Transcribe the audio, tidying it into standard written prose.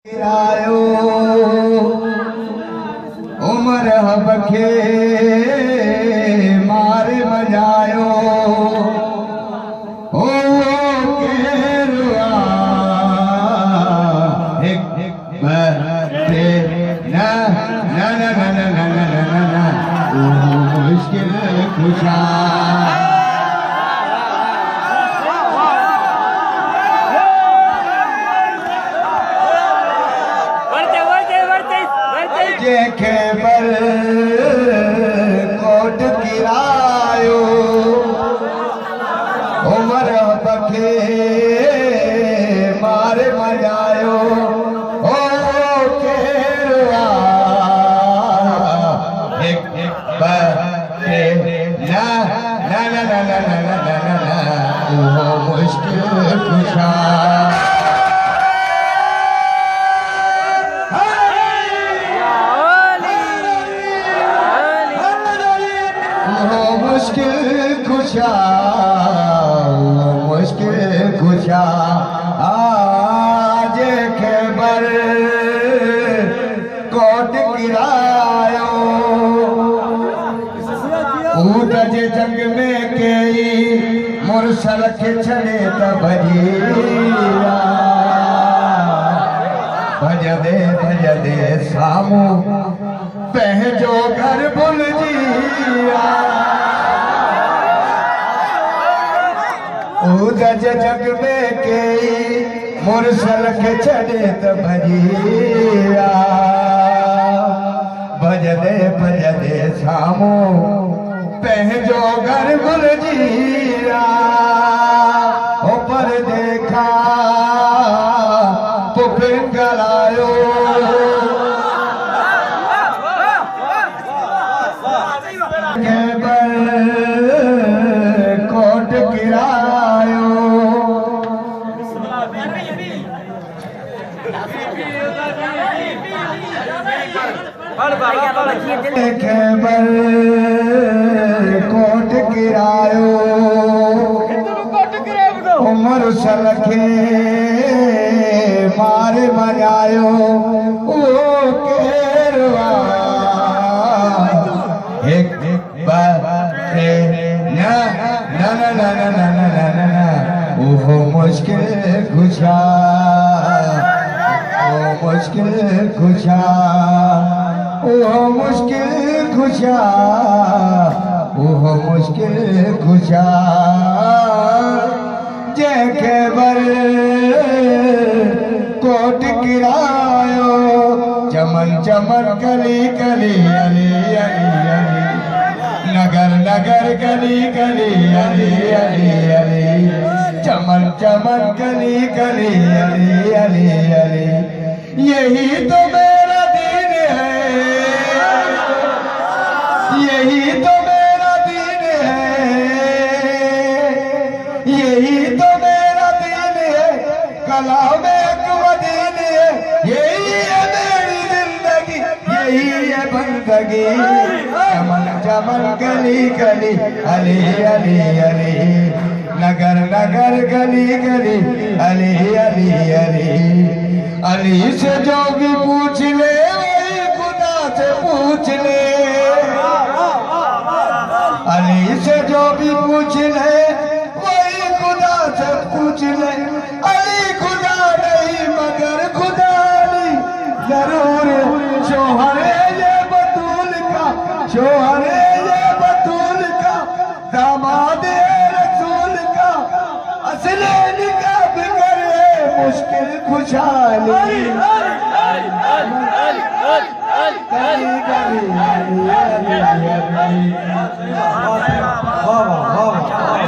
आयो उमर हबखे मारे मजायो ओ केरुआ एक बरे ना ना ना ना ना ना ना ना ना मुश्किल खुशा खैबर कोट किरायो उमर बखे मारे मजायो ओ केरुआ एक बरे ना ना ना ना ना ना ना ना ना मुश्किल खुशा मुश्किल खुशा आज खैबर कोट किरायो ऊट जे जंग में कई मुरसल के छड़े त भजिया भजदे सामू पंहिंजो घर भुलजिया उदज जग में कई मुरसल के छड़े त भजिया भजदे सामू पंहिंजो घर भुलजिया ऊपर देखा पुफिन गलायो कोट किरायो खैबर कोट किरायो उमर सलखे मारे मजायो ओ केरुआ एक बरे ना ना ना ना ना ना ना ना ना ओहो मुश्किल खुशा ओ मुश्किल खुशा ओहो मुश्किल खुशा ओहो मुश्किल खुशा जे खैबर कोट किरायो चमन चमन गली गली अली अली अली नगर नगर गली गली अली अली अली चमन चमन गली गली अली अली अली यही तो मेरा दीन है यही तो मेरा दीन है यही तो मेरा दीन है कला में एक मदीन है यही है मेरी जिंदगी यही है बंदगी चमन चमन गली गली अली अली अली नगर नगर गली गली अली अली अली अली से जो भी पूछ ले वही खुदा से पूछ ले अली से जो भी पूछ ले वही खुदा से पूछ ले अली खुदा नहीं मगर खुदा नहीं जरूर शोहर ये बतूल का शोहर ये बतूल का दामाद रसूल का असले निकाह करे मुश्किल खुशहाली गली गली